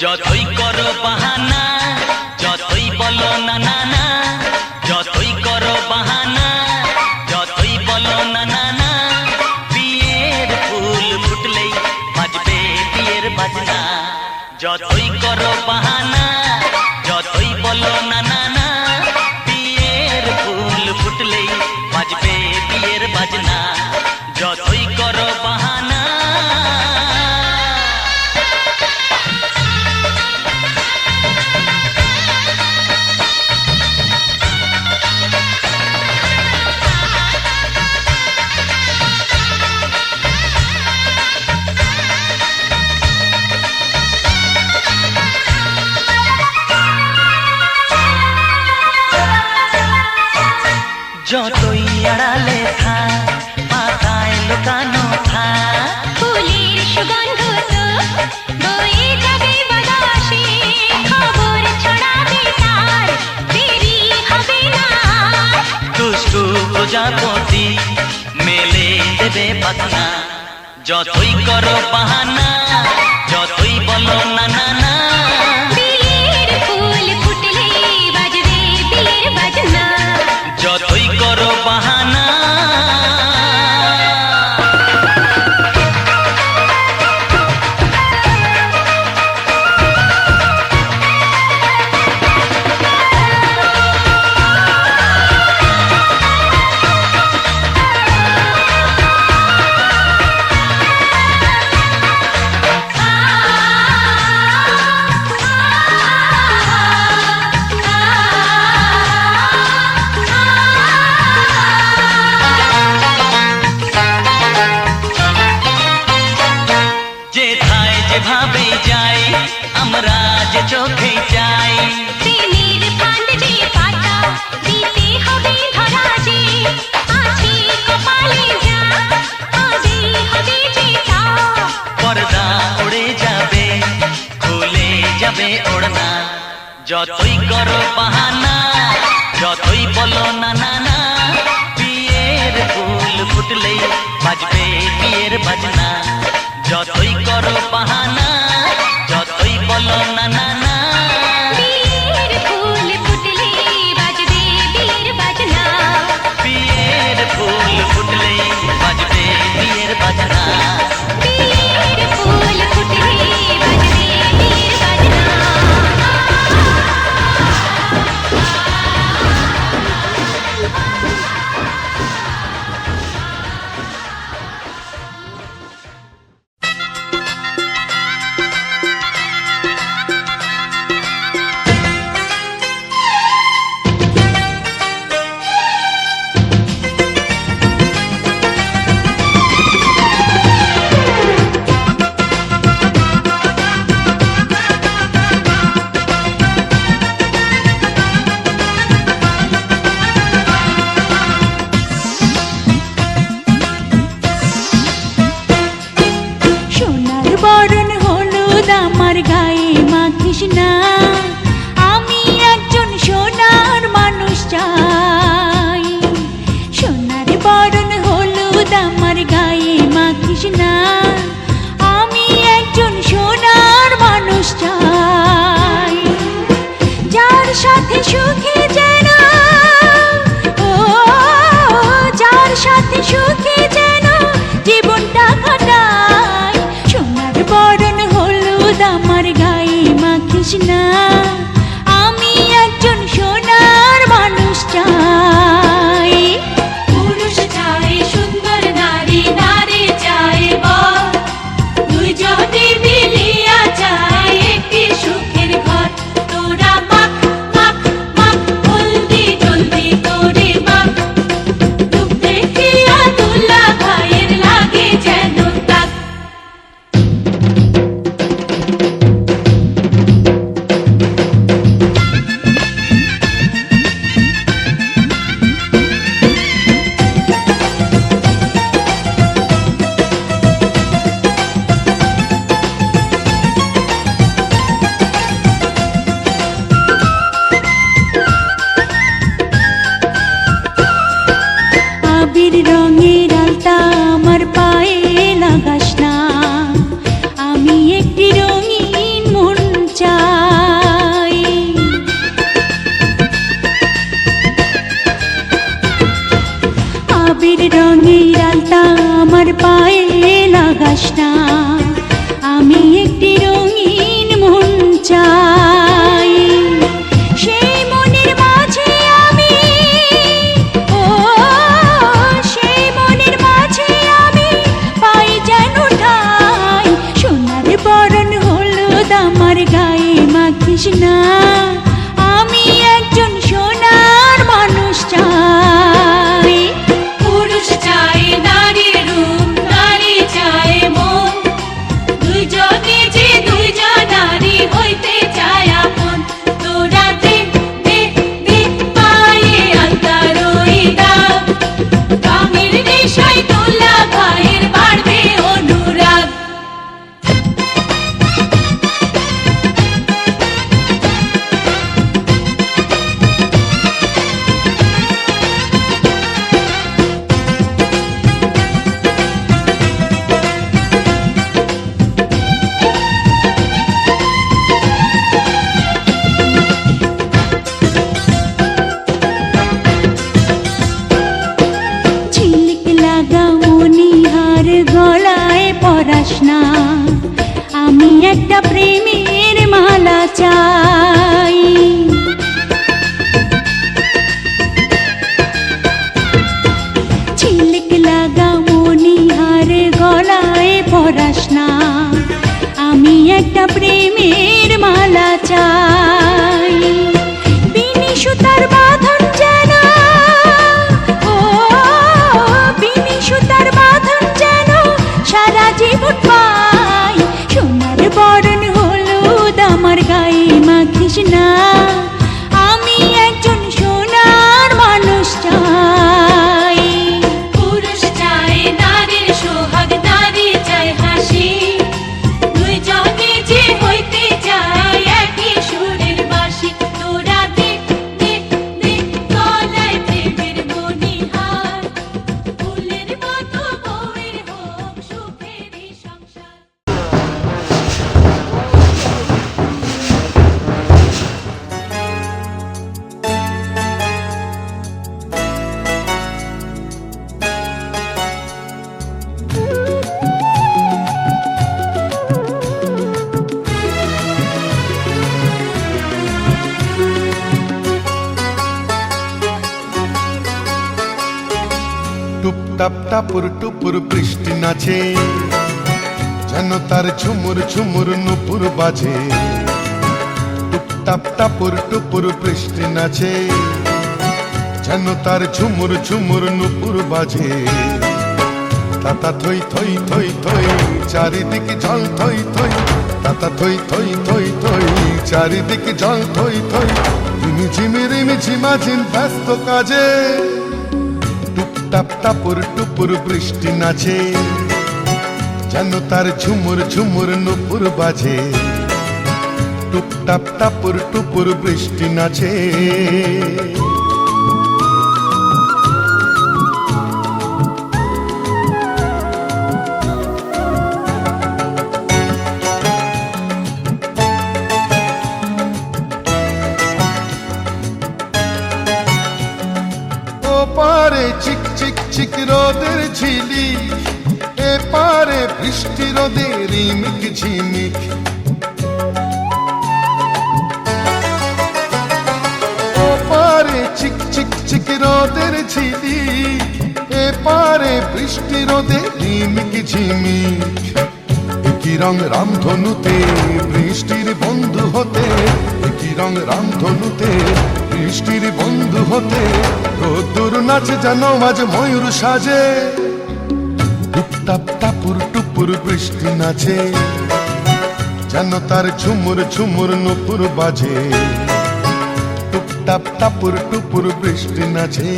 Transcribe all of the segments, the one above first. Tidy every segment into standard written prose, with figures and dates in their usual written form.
যতই করো বাহানা, যতই বলো না না না, যতই করো বাহানা, যতই বলো না না না, বিয়ের ফুল ফুটলেই বাজবে বিয়ের বাজনা। যতই করো বাহানা, যতই বলো না না না, বিয়ের ফুল ফুটলেই বাজবে বিয়ের বাজনা। যতই করো বাহানা। যতই আড়ালে থাক, পাতায় লুকানো থাক, ফুলের সুগন্ধ তো বয়ে যাবে বাতাসে, খবর ছড়াবে তার, দেরি হবে না। দুষ্টু প্রজাপতি মেলে দেবে পাখনা। যতই করো বাহানা, যতই বলো না না না, বিয়ের ফুল ফুটলেই বাজবে বিয়ের বাজনা। যতই করো বাহানা। যেথায় যেভাবে যাই, আমরা যে চোখে যাই, প্রেমের ফান্ড যে পাতা দিতে হবে ধরা, যে আছে কপালে যা হবে হবে যেটা। পর্দা উড়ে যাবে, খুলে যাবে ওড়না। যতই করো বাহানা, যতই বলো না না না, বিয়ের ফুল ফুটলেই বাজবে বিয়ের বাজনা। যতই করো বাহানা, যতই বলো না না না, বিয়ের ফুল ফুটলেই বাজবে বিয়ের বাজনা। বিয়ের ফুল ফুটলেই বাজবে বিয়ের বাজনা। বিয়ের ফুল ফুটলেই বাজবে বিয়ের বাজনা। সোনার বরণ হলুদ আমার গায়ে মাখিস না, আমি একজন সোনার মানুষ চাই। সোনার বরণ হলুদ আমার গায়ে মাখিস না, আমি একজন সোনার মানুষ চাই। যার সাথে সুখে যেন, ও যার সাথে সুখে যেন জীবনটা কাটাই। সোনার বরণ হলুদ আমার গায়ে মাখিস না, পড়াস না, আমি একটি রঙিন মন চাই। সেই মনের মাঝে আমি, ও সেই মনের মাঝে আমি পাই যেন ঠাই। সোনার বরণ হলুদ আমার গায়ে মাখিস না, আমি একজন সোনার মানুষ চাই। পুরুষ চায় নারীর রূপ, নারী চায় মন, দুইজনে যে দুইজন নারী হইতে চায় আপন। তোরা দে দে দে পায়ে আলতার ওই দাগ, কামের নেশায় তোলা ভাইয়ের বাড়বে অনুরাগ। ঝিলিক লাগা মনিহার গলায় পরাস না, আমি একটা প্রেমের মালা চাই। ঝিলিক লাগা মনিহার গলায় পরাস না, আমি একটা প্রেমের মালা চাই। বিনি সুতার বাঁধন যেন, ও বিনি সুতার বাঁধন যেন সারা জীবন পাই। সোনার বরণ হলুদ আমার গায়ে মাখিস না, আমি একজন সোনার মানুষ চাই। পুরুষ চায় নারীর সোহাগ, নারী চায় হাসি, দুইজনে যে হইতে চায় একই সুরের বাঁশি। তোরা দে দে দে গলায় প্রেমের মণিহার, ফুলের মতো বউয়ের হোক সুখেরই সংসার। টুপটাপ টাপুর টুপুর বৃষ্টি নাচে, যেন তার ঝুমুর ঝুমুর নুপুর বাজে। টুপটাপ টাপুর টুপুর বৃষ্টি নাচে, যেন তার ঝুমুর ঝুমুর নুপুর বাজে। তাতা থই থই থই থই চারিদিকে জল থই থই, তাতা থই থই থই থই চারিদিকে জল থই থই। রিমি ঝিমি রিমি ঝিমাঝিম ব্যস্ত কাজে, টুপটাপ টাপুর টুপুর বৃষ্টি নাচে, যেন তার ঝুমুর ঝুমুর নুপুর বাজে। টুপটাপ টাপুর টুপুর বৃষ্টি নাচে। পারে চিক চিক চিক রোদের ঝিলি, এ পারে বৃষ্টি রোদের রিমিক ঝিমিক। ও পারে চিক চিক চিক রোদের ঝিলি, এ পারে বৃষ্টি রোদের রিমিক ঝিমিক। একই রং রামধনুতে বৃষ্টির বন্ধু হতে, একই রং রামধনুতে বৃষ্টির বন্ধু হতে। রোদ্দুর নাচে যেন আজ ময়ূর সাজে, টুপটাপ টাপুর টুপুর বৃষ্টি নাচে, যেন তার ঝুমুর ঝুমুর নুপুর বাজে। টুপটাপ টাপুর টুপুর বৃষ্টি নাচে।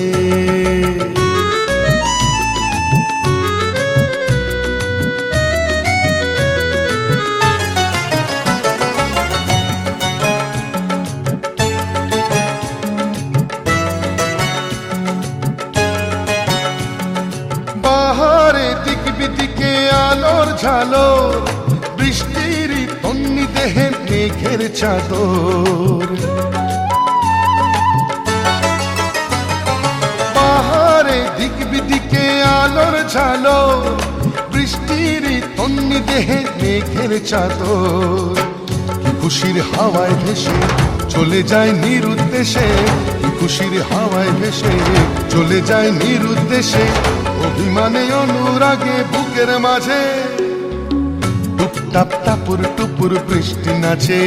ঝালর বৃষ্টির তন্নি দেহে মেঘের চাদর। পাহাড়ে দিক বিদিকে আলোর ঝালর বৃষ্টির তন্নি রঙিনী দেহে মেঘের চাদর, কি খুশির হাওয়ায় ভেসে চলে যায় নিরুদ্দেশে, কি খুশির হাওয়ায় ভেসে চলে যায় নিরুদ্দেশে, অভিমানে অনুরাগে বুকের মাঝে টুপটাপ টাপুর টুপুর বৃষ্টি নাচে,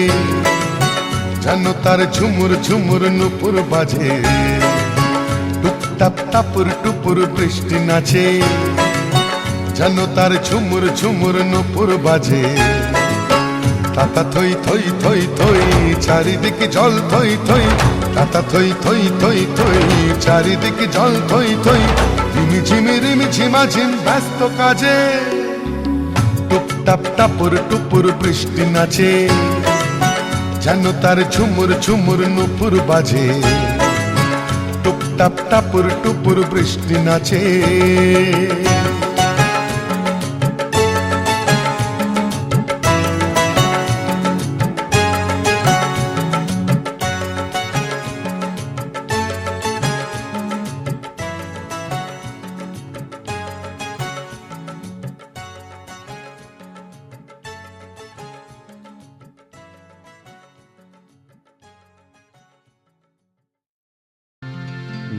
যেন তার ঝুমুর ঝুমুর নুপুর বাজে। টুপটাপ টাপুর টুপুর বৃষ্টি নাচে, যেন তার ঝুমুর ঝুমুর নুপুর বাজে। তাতা থই থই থই থই চারিদিকে জল থই থই, তাতা থই থই থই থই চারিদিকে জল থই থই, রিমি ঝিমি রিমি ঝিমা ঝিম ব্যস্ত কাজে। টুপটাপ টাপুর টুপুর বৃষ্টি নাচে, যেন তার ঝুমুর ঝুমুর নুপুর বাজে। টুপটাপ টাপুর টুপুর বৃষ্টি নাচে।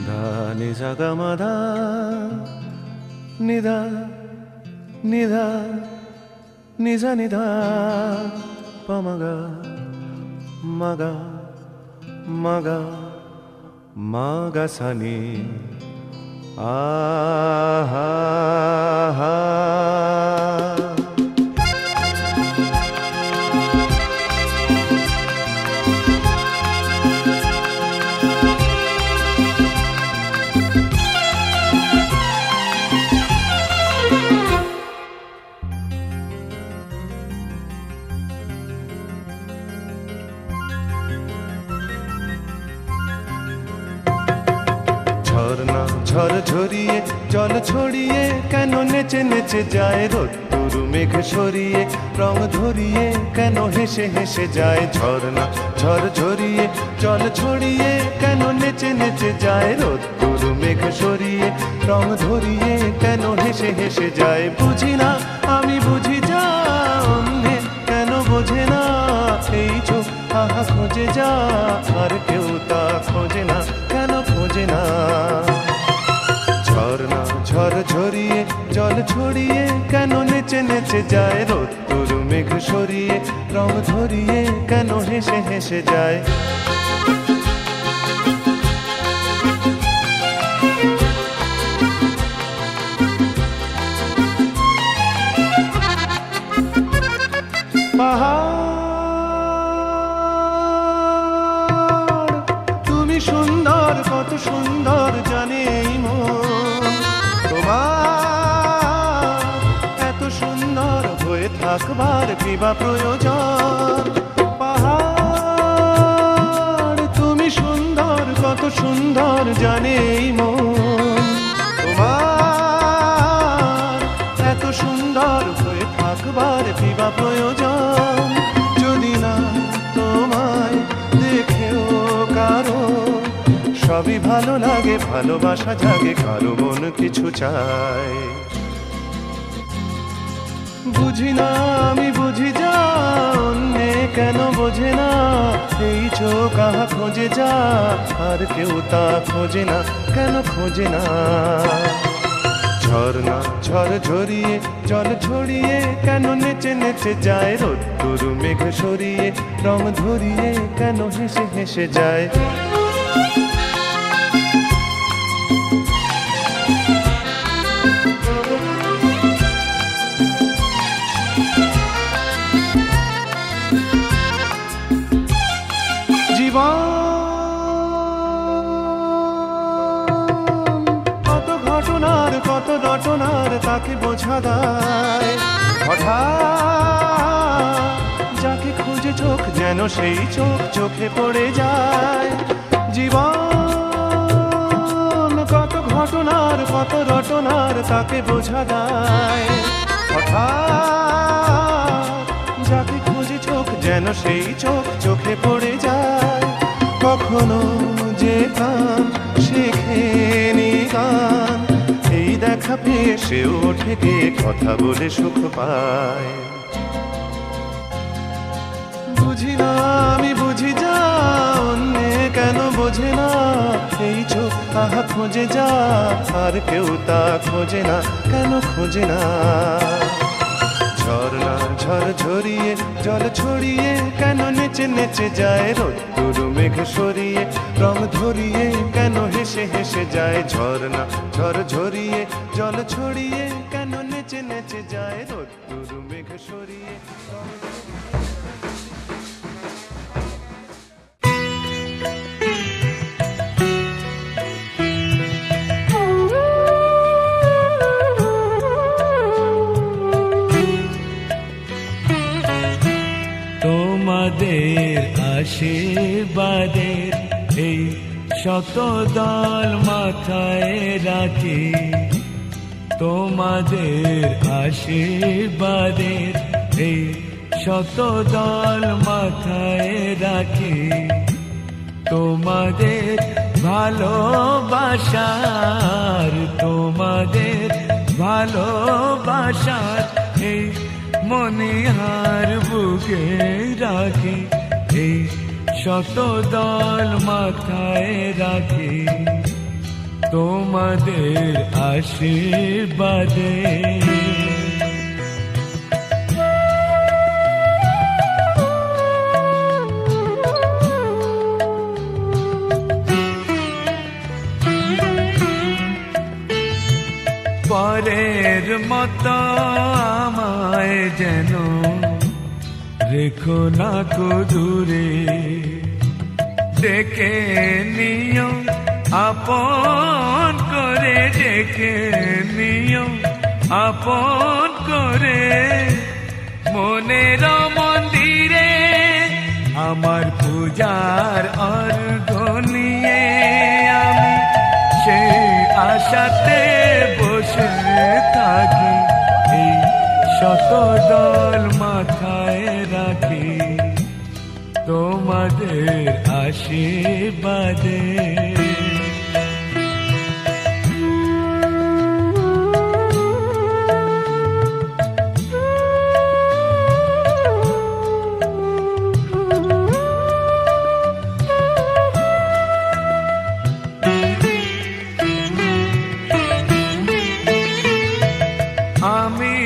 धा नि सा ग म धा नि धा नि धा नि सा नि धा प म ग म ग म ग म ग सा नि आ हा हा। ঝর্ণা ঝড় ঝরিয়ে জল ছড়িয়ে কেন নেচে নেচে যায় রোদ্দুর মেঘ সরিয়ে রং ধরিয়ে কেন হেসে হেসে যায়। ঝর্ণা ঝড় ঝরিয়ে জল ছড়িয়ে কেন নেচে নেচে যায় রোদ্দুর মেঘ সরিয়ে রং ধরিয়ে কেন হেসে হেসে যায়। বুঝি না আমি বুঝি যা অন্যে কেন বোঝে না, এই চোখ আহা খোঁজে যা আর কেউ তা খোঁজে না, কেন খোঁজে না। ঝর্ণা ঝড় ঝরিয়ে জল ছড়িয়ে কেন নেচে নেচে যায় রোদ্দুর মেঘ সরিয়ে রং ধরিয়ে কেন হেসে হেসে যায়। পাহাড় তুমি সুন্দর কত সুন্দর জানে এই মন, তোমার এত সুন্দর হয়ে থাকবার কি বা প্রয়োজন। পাহাড় তুমি সুন্দর কত সুন্দর জানে এই মন, তোমার এত সুন্দর হয়ে থাকবার কি বা প্রয়োজন। যদি না তোমায় দেখেও কারো সবই ভালো লাগে, ভালোবাসা জাগে, কারো মন কিছু চায়। বুঝি না আমি বুঝি যা অন্যে কেন বোঝে না, এই চোখ আহা খোঁজে যা আর কেউ তা খোঁজে না, কেন খোঁজে না। ঝর্ণা ঝড় ঝরিয়ে জল ছড়িয়ে কেন নেচে নেচে যায় রোদ্দুর মেঘ সরিয়ে রং ধরিয়ে কেন হেসে হেসে যায়। জীবন কত ঘটনার কত রটনার তাকে বোঝা দায়। হঠাৎ যাকে খুঁজে চোখ যেন সেই চোখ চোখে পড়ে যায়। জীবন কত ঘটনার কত রটনার তাকে বোঝা দায়। হঠাৎ যাকে খুঁজে চোখ যেন সেই চোখ চোখে পড়ে যায়। কখনো যে কান শেখেনি গান এই দেখা পেয়ে সেও ওঠে গিয়ে কথা বলে সুখ পায়। বুঝি না আমি বুঝি যা অন্যে কেন বোঝে না, এই চোখ তাহা খোঁজে যা আর কেউ তা খোঁজে না, কেন খোঁজে না। ঝর্ণা ঝড় ঝরিয়ে জল ছড়িয়ে কেন নেচে নেচে যায় রোদ্দুর মেঘ সরিয়ে রং ধরিয়ে কেন হেসে হেসে যায়। ঝর্ণা ঝড় ঝরিয়ে জল ছড়িয়ে কেন নেচে নেচে যায় রোদ্দুর মেঘ সরিয়ে রং তোমাদের আশীর্বাদের এই শত দল মাথায় রাখি, তোমাদের আশীর্বাদের এই শত দল মাথায় রাখি। তোমাদের ভালোবাসার, তোমাদের ভালোবাসার এই মনিহার বুকে রাখি, এই শত দল মাথায় রাখি। তোমাদের আশীর্বাদে পরের মতো আমায় যেন রেখো না কো দূরে, ডেকে নিও আপন করে, ডেকে নিও আপন করে। মনের মন্দিরে আমার পূজার অর্ঘ নিয়ে আমি সেই আশাতে বসে থাকি, এই শত দল মাথায় রাখি। তোমাদের আশীর্বাদে আমি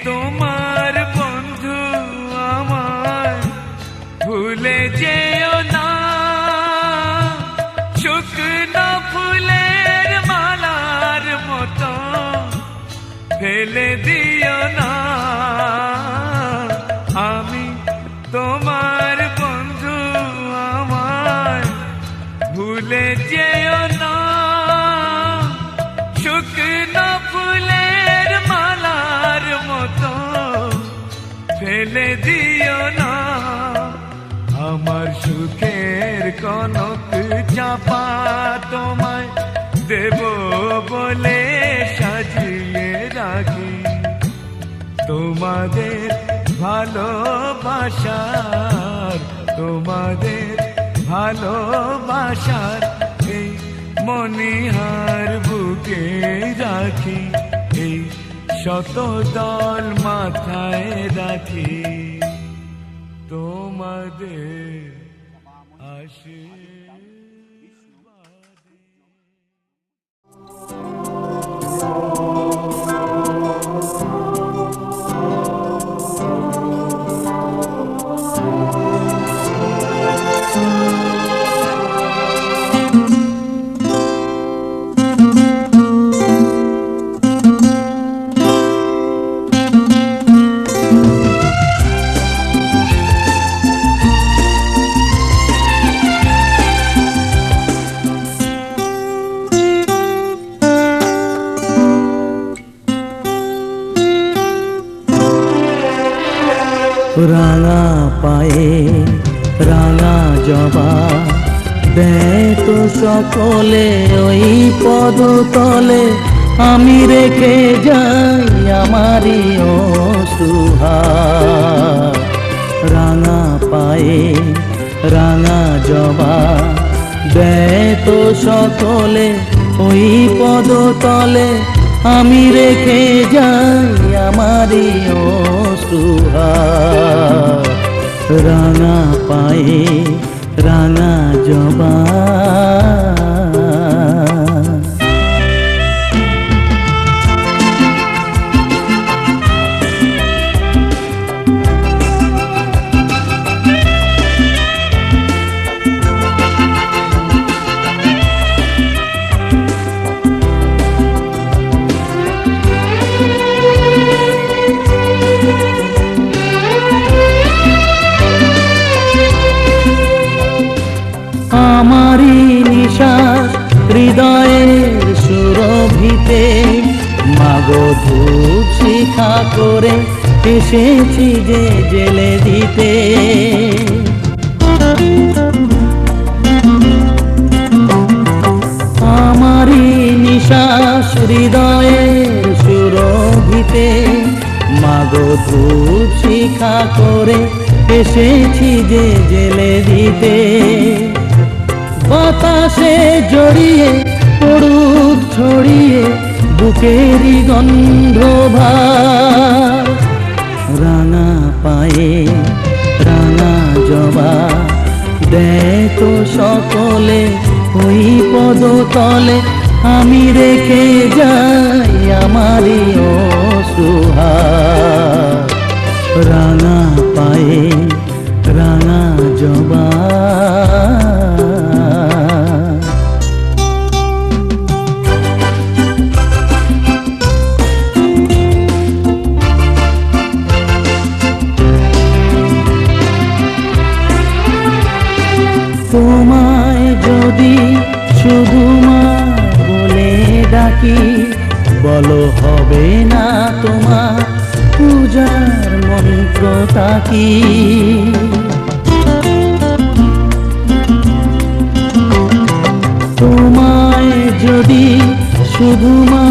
তোমার বন্ধু, আমার ভুলে যেও না। শুকনো ফুলের মালার মতো ফেলে দিও না। আমি তোমার বন্ধু, আমার ভুলে যেও না। শুকনো ফুলের মালার মতো ফেলে দিও না। আমার সুখের কনক চাপা তোমায় দেব বলে সাজিয়ে রাখি। তোমাদের ভালোবাসার, তোমাদের ভালোবাসার এই মনিহার বুকে রাখি, এই শত দল মাথায় রাখি। তোমাদের রাঙা পায়ে রাঙা জবা দেয় তো সকলে ওই পদতলে, আমি রেখে যাই আমারই অশ্রুহার। রাঙা পায়ে রাঙা জবা দেয় তো সকলে ওই পদতলে, আমি রেখে যাই আমারই অশ্রুহার। রাঙা পায়ে রাঙা জবা, আমারই নিশ্বাস হৃদয়ের সুরভিতে, মাগো ধূপ শিখা করে এসেছি যে জেলে দিতে। আমারই নিশ্বাস হৃদয়ের সুরভিতে, মাগো ধূপ শিখা করে এসেছি যে জেলে দিতে। বাতাসে জড়িয়ে পড়ুক ছড়িয়ে বুকেরই গন্ধভার। রাঙা পায়ে রাঙা জবা, দেয় তো সকলে ওই পদতলে। আমি রেখে যাই আমারই অশ্রুহার। রাঙা পায়ে রাঙা জবা। তোমায় যদি শুধু মা বলে ডাকি, বলো হবে না তোমার পূজার মন্ত্রটা কি? তোমায় যদি শুধু মা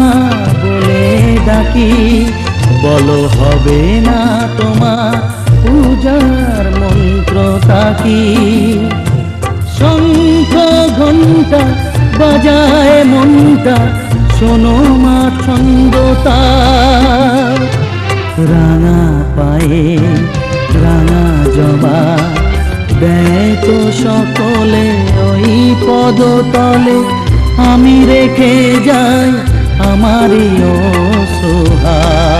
বলে ডাকি, বলো হবে না তোমার পূজার মন্ত্রটা কি? শঙ্খ ঘণ্টা বাজায় মনটা, শোনো মা ছন্দতা। রাঙা পায়ে রাঙা জবা, দেয় তো সকলে ওই পদতলে। আমি রেখে যাই আমারই অশ্রুহার।